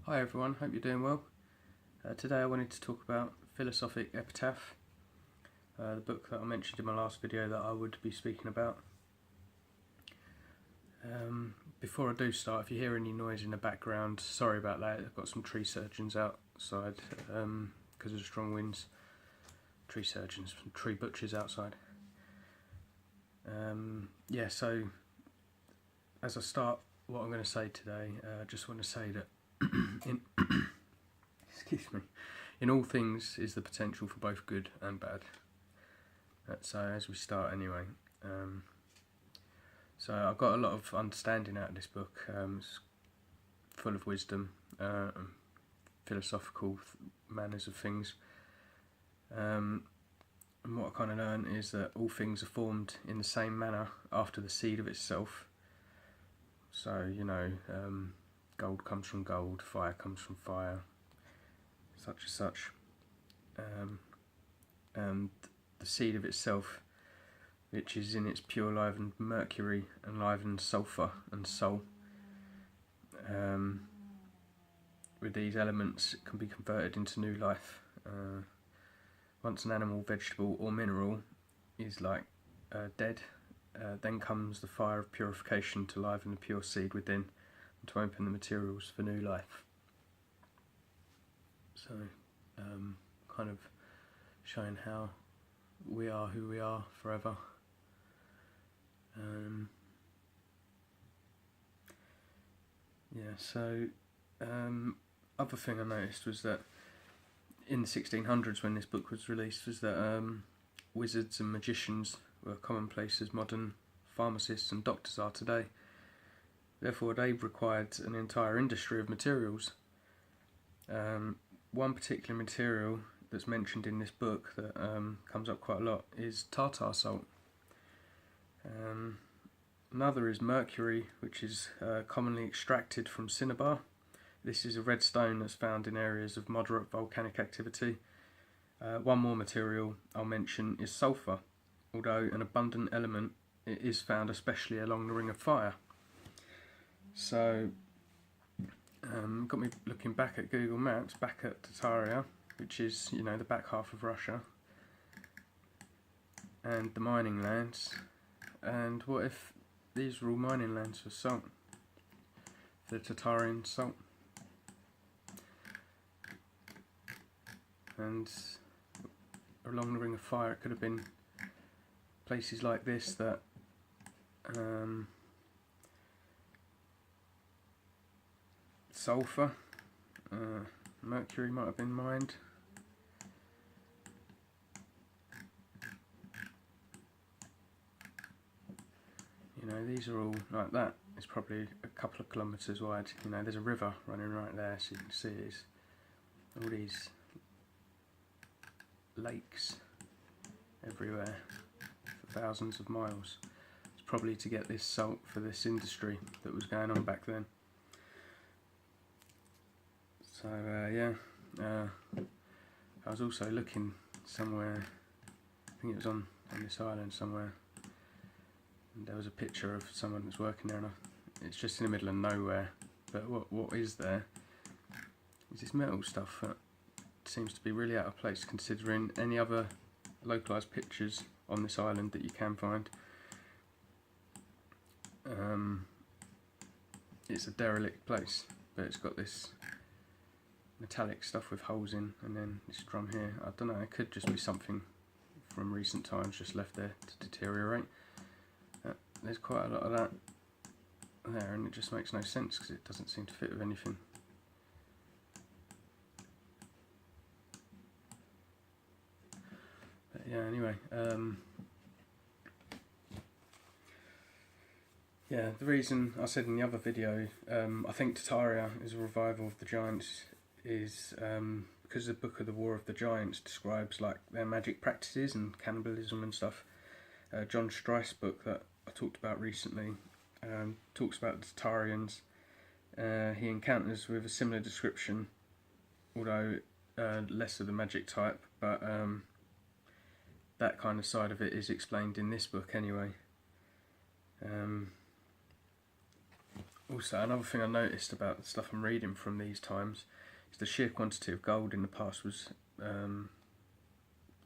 Hi everyone, hope you're doing well. Today I wanted to talk about Philosophic Epitaph, the book that I mentioned in my last video that I would be speaking about. Before I do start, if you hear any noise in the background, sorry about that. I've got some tree surgeons outside because of the strong winds. Tree surgeons, tree butchers outside. Yeah, so as I start what I'm going to say today, I just want to say that excuse me, in all things is the potential for both good and bad. So as we start anyway, so I've got a lot of understanding out of this book. It's full of wisdom, and philosophical manners of things, and what I kind of learned is that all things are formed in the same manner after the seed of itself. So, you know, gold comes from gold, fire comes from fire, such and such. And the seed of itself, which is in its pure livened mercury, enlivened sulphur and soul. With these elements, it can be converted into new life. Once an animal, vegetable or mineral is dead, then comes the fire of purification to liven the pure seed within, and to open the materials for new life. So, kind of showing how we are who we are forever. Yeah, so other thing I noticed was that in the 1600s, when this book was released, was that wizards and magicians were commonplace as modern pharmacists and doctors are today. Therefore, they required an entire industry of materials. One particular material that's mentioned in this book that comes up quite a lot is tartar salt. Another is mercury, which is commonly extracted from cinnabar. This is a red stone that's found in areas of moderate volcanic activity. One more material I'll mention is sulphur, although an abundant element, it is found especially along the Ring of Fire. So, got me looking back at Google Maps, back at Tataria, which is, you know, the back half of Russia, and the mining lands. And what if these were all mining lands for salt? The Tatarian salt. And along the Ring of Fire, it could have been places like this that sulphur, mercury might have been mined. You know, these are all like that. It's probably a couple of kilometres wide. You know, there's a river running right there, so you can see it's all these lakes everywhere for thousands of miles. It's probably to get this salt for this industry that was going on back then. So yeah, I was also looking somewhere, I think it was on this island somewhere, and there was a picture of someone that's working there, and it's just in the middle of nowhere, but what is there is this metal stuff that seems to be really out of place considering any other localised pictures on this island that you can find. It's a derelict place, but it's got this metallic stuff with holes in, and then this drum here. I don't know, it could just be something from recent times just left there to deteriorate. There's quite a lot of that there, and it just makes no sense because it doesn't seem to fit with anything. But yeah, anyway, yeah, the reason I said in the other video, I think Tataria is a revival of the Giants, is because the book of the War of the Giants describes like their magic practices and cannibalism and stuff. John Streiff's book that I talked about recently talks about the Tatarians. He encounters with a similar description, although less of the magic type, but that kind of side of it is explained in this book anyway. Also, another thing I noticed about the stuff I'm reading from these times is the sheer quantity of gold in the past was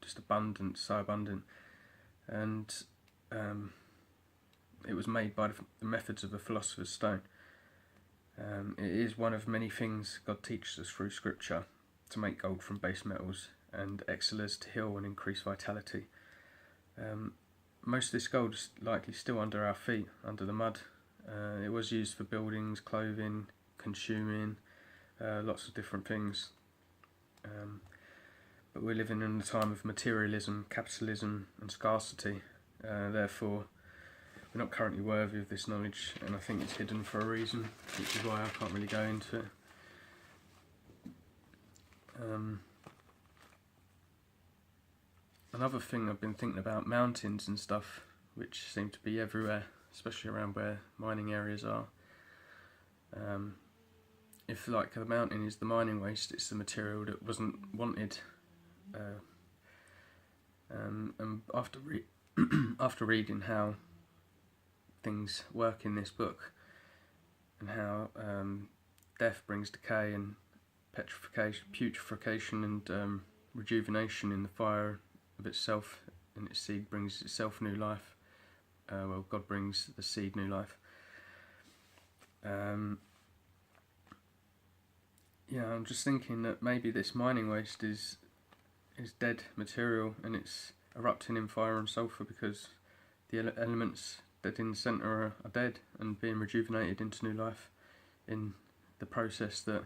just abundant, so abundant, and it was made by the methods of the philosopher's stone. It is one of many things God teaches us through Scripture to make gold from base metals and exilers to heal and increase vitality. Most of this gold is likely still under our feet, under the mud. It was used for buildings, clothing, consuming, lots of different things. But we're living in a time of materialism, capitalism and scarcity. Therefore, we're not currently worthy of this knowledge, and I think it's hidden for a reason, which is why I can't really go into it. Another thing I've been thinking about, mountains and stuff, which seem to be everywhere, especially around where mining areas are. If like the mountain is the mining waste, it's the material that wasn't wanted. And after reading how things work in this book, and how death brings decay and putrefaction and rejuvenation in the fire of itself, and its seed brings itself new life. Well, God brings the seed new life. Yeah, I'm just thinking that maybe this mining waste is dead material, and it's erupting in fire and sulphur because the elements that in the centre are dead and being rejuvenated into new life in the process that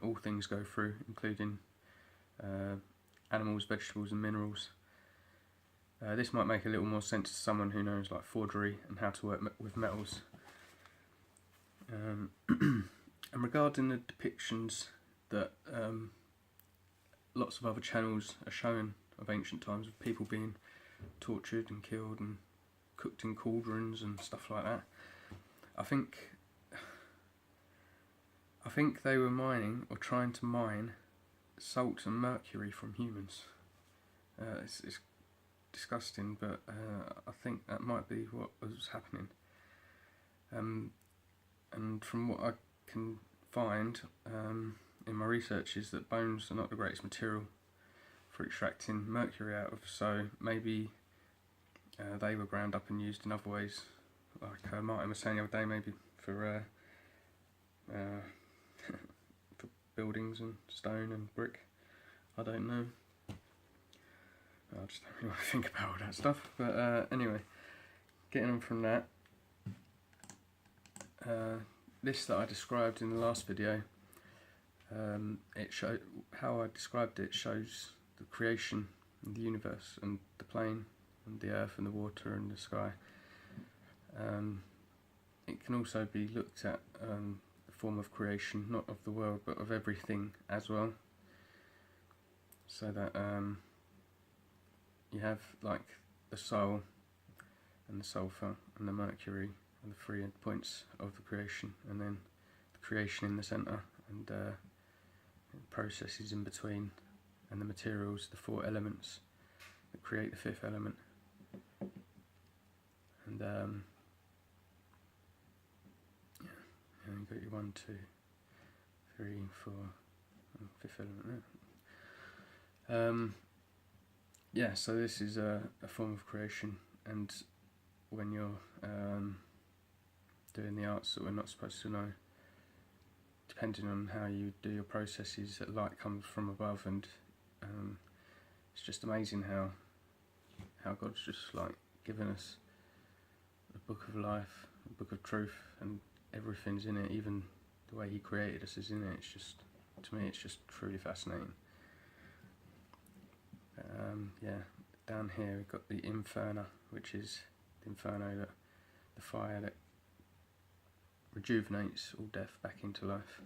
all things go through, including animals, vegetables and minerals. This might make a little more sense to someone who knows like forgery and how to work with metals. And regarding the depictions that lots of other channels are showing of ancient times, of people being tortured and killed and cooked in cauldrons and stuff like that, I think they were mining or trying to mine salt and mercury from humans. It's disgusting, but I think that might be what was happening. And from what I can find in my research is that bones are not the greatest material for extracting mercury out of, so maybe they were ground up and used in other ways, like Martin was saying the other day, maybe for for buildings and stone and brick. I don't know. I just don't really want to think about all that stuff. But anyway, getting on from that, this that I described in the last video, it showed how I described it shows the creation and the universe and the plane and the earth and the water and the sky. It can also be looked at the form of creation, not of the world but of everything as well, so that you have like the soul and the sulphur and the mercury and the three end points of the creation, and then the creation in the centre, and processes in between, and the materials, the four elements that create the fifth element. And yeah, you've got your 1, 2, 3, 4, and fifth element there. Yeah, so this is a form of creation, and when you're doing the arts that we're not supposed to know, depending on how you do your processes, light comes from above, and it's just amazing how God's just like given us the book of life, the book of truth, and everything's in it. Even the way He created us is in it. It's just, to me, it's just truly fascinating. Yeah, down here we've got the Inferno, which is the Inferno, that the fire that rejuvenates all death back into life.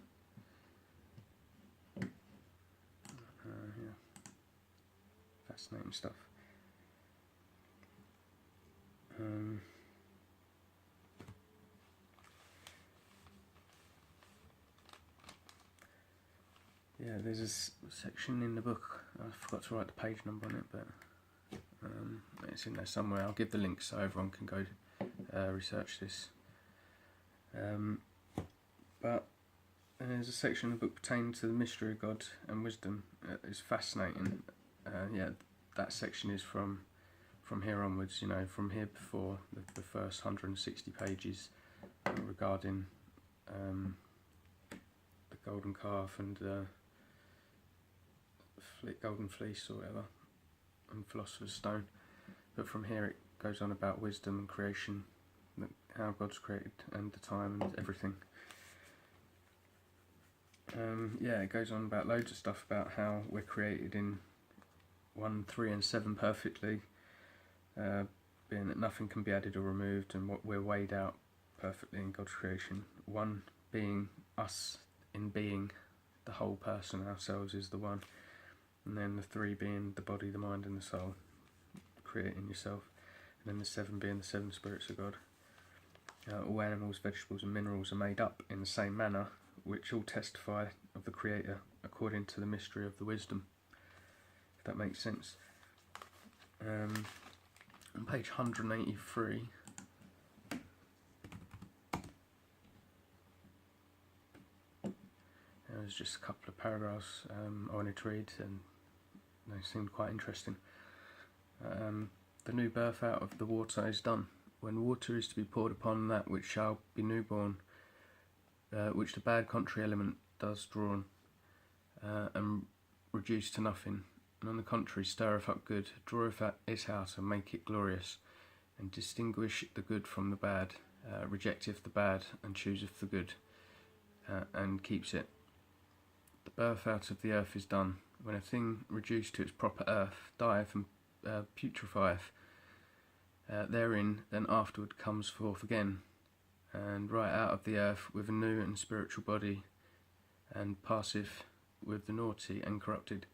Yeah, fascinating stuff. Yeah, there's a section in the book, I forgot to write the page number on it, but it's in there somewhere. I'll give the link so everyone can go research this. But there's a section of the book pertaining to the mystery of God and wisdom. It's fascinating. Yeah, that section is from here onwards. You know, from here before the first 160 pages regarding the golden calf and golden fleece or whatever, and philosopher's stone. But from here it goes on about wisdom and creation, how God's created and the time and everything. Yeah, it goes on about loads of stuff about how we're created in 1, 3 and 7 perfectly, being that nothing can be added or removed, and what we're weighed out perfectly in God's creation. 1 being us in being, the whole person, ourselves is the 1, and then the 3 being the body, the mind and the soul, creating yourself, and then the 7 being the 7 spirits of God. All animals, vegetables and minerals are made up in the same manner, which all testify of the Creator according to the mystery of the wisdom, if that makes sense. On page 183, there's just a couple of paragraphs I wanted to read, and they seemed quite interesting. The new birth out of the water is done, when water is to be poured upon that which shall be newborn, which the bad contrary element does drawn, and reduce to nothing, and on the contrary stirreth up good, draweth it out and make it glorious, and distinguish the good from the bad, rejecteth the bad and chooseth the good, and keeps it. The birth out of the earth is done, when a thing reduced to its proper earth dieth and putrefieth, therein then afterward comes forth again, and right out of the earth with a new and spiritual body, and passeth with the naughty and corrupted.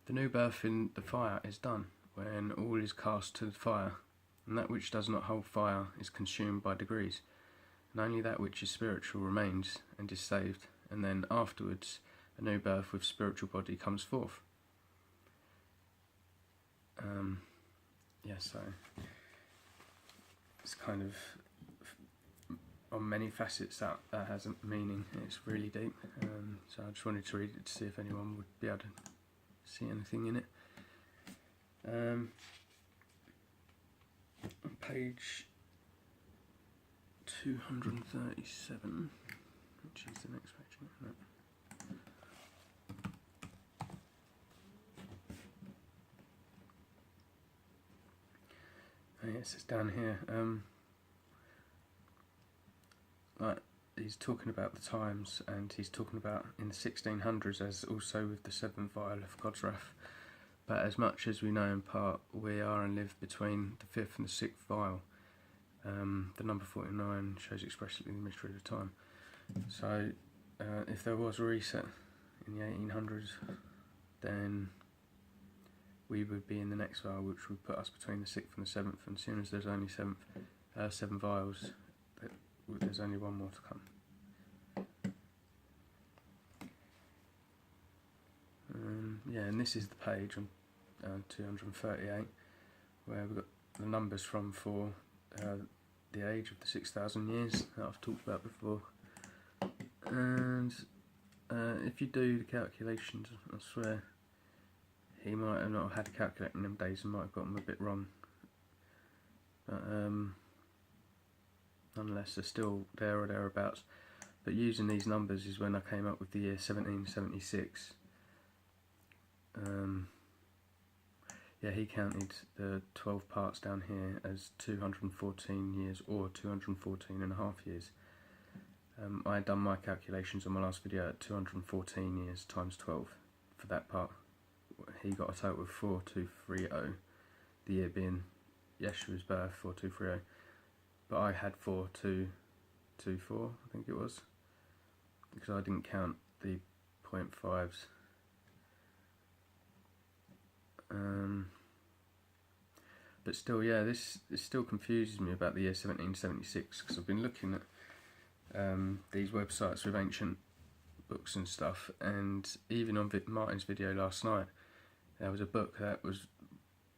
The new birth in the fire is done, when all is cast to the fire, and that which does not hold fire is consumed by degrees, and only that which is spiritual remains and is saved, and then afterwards a new birth with spiritual body comes forth. Yeah, so it's kind of on many facets that has a meaning. It's really deep, so I just wanted to read it to see if anyone would be able to see anything in it. On page 237, which is the next page, isn't it? Oh, yes, it's down here. Like, he's talking about the times, and he's talking about in the 1600s as also with the 7th vial of God's wrath. But as much as we know in part, we are and live between the 5th and the 6th vial. The number 49 shows expressly the mystery of the time. So, if there was a reset in the 1800s, then we would be in the next vial, which would put us between the 6th and the 7th, and as soon as there's only 7 vials, there's only one more to come. Yeah, and this is the page on 238, where we've got the numbers from for the age of the 6,000 years that I've talked about before. And if you do the calculations, I swear he might have not had a calculator in them days and might have got them a bit wrong. But nonetheless, they're still there or thereabouts. But using these numbers is when I came up with the year 1776. Yeah, he counted the 12 parts down here as 214 years or 214 and a half years. I had done my calculations on my last video at 214 years times 12 for that part. He got a total of 4230, the year being Yeshua's birth, 4230. But I had 4224, I think it was, because I didn't count the 0.5s. But still, yeah, this still confuses me about the year 1776, because I've been looking at these websites with ancient books and stuff, and even on Martin's video last night, there was a book that was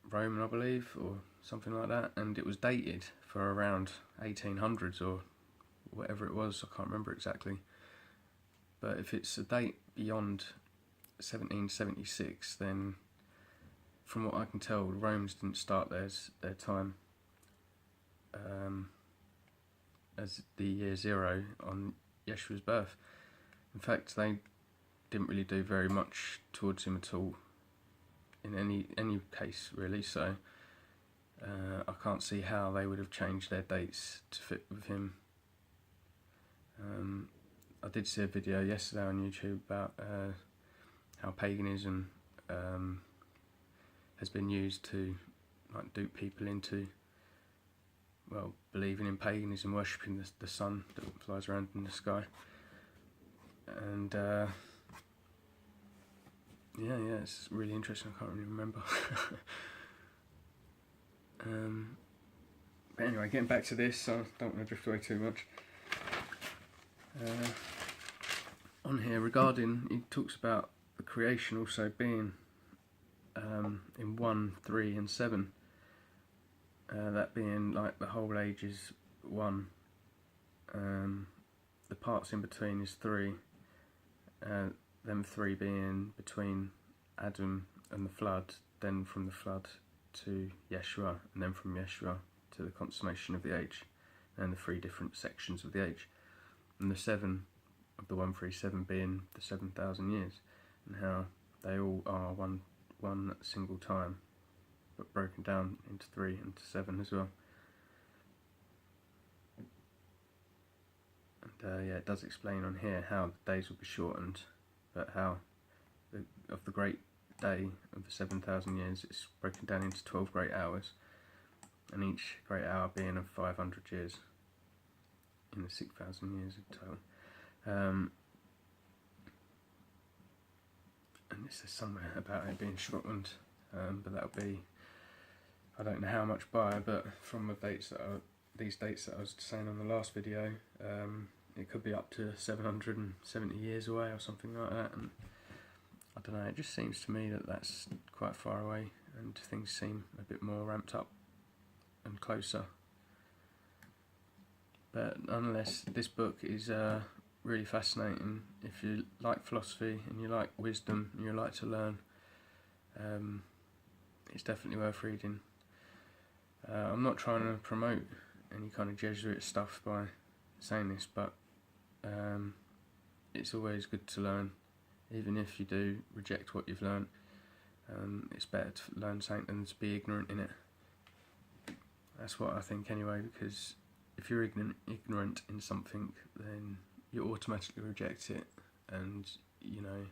Roman, I believe, or something like that, and it was dated for around 1800s or whatever it was, I can't remember exactly. But if it's a date beyond 1776, then from what I can tell, the Romans didn't start their time as the year 0 on Yeshua's birth. In fact, they didn't really do very much towards him at all in any case, really, so I can't see how they would have changed their dates to fit with him. I did see a video yesterday on YouTube about how paganism has been used to like dupe people into, well, believing in paganism, worshipping the sun that flies around in the sky. And yeah, it's really interesting. I can't really remember. But anyway, getting back to this, I don't want to drift away too much. On here, regarding, he talks about the creation also being in 1, 3 and 7. That being like the whole age is 1. The parts in between is 3. Them 3 being between Adam and the flood, then from the flood to Yeshua, and then from Yeshua to the consummation of the age, and the 3 different sections of the age. And the 7 of the 137 being the 7,000 years, and how they all are one single time, but broken down into 3 and 7 as well. And yeah, it does explain on here how the days will be shortened, but how of the great day of the 7,000 years, it's broken down into 12 great hours, and each great hour being of 500 years in the 6,000 years in total. And it says somewhere about it being shortened, but that'll be, I don't know how much by, but from the dates that these dates that I was saying on the last video, it could be up to 770 years away or something like that. And I don't know, it just seems to me that that's quite far away, and things seem a bit more ramped up and closer. But nonetheless, this book is really fascinating. If you like philosophy and you like wisdom and you like to learn, it's definitely worth reading. I'm not trying to promote any kind of Jesuit stuff by saying this, but it's always good to learn, even if you do reject what you've learned. It's better to learn something than to be ignorant in it. That's what I think anyway, because if you're ignorant in something, then you automatically reject it, and you know,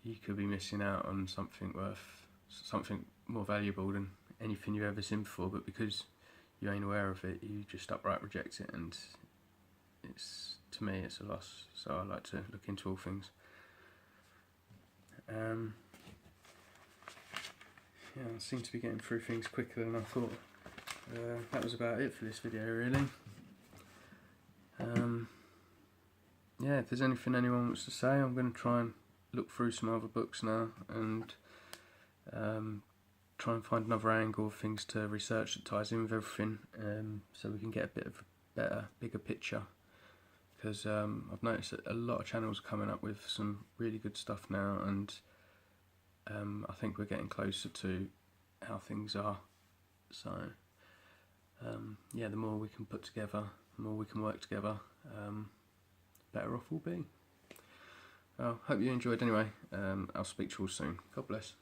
you could be missing out on something more valuable than anything you've ever seen before, but because you ain't aware of it, you just outright reject it, and it's, to me, it's a loss. So I like to look into all things. Yeah, I seem to be getting through things quicker than I thought. That was about it for this video, really. Yeah, if there's anything anyone wants to say, I'm going to try and look through some other books now, and try and find another angle of things to research that ties in with everything, so we can get a bit of a better, bigger picture. Because I've noticed that a lot of channels are coming up with some really good stuff now, and I think we're getting closer to how things are. So yeah, the more we can put together, the more we can work together, better off we'll be. Well, hope you enjoyed anyway. I'll speak to you all soon. God bless.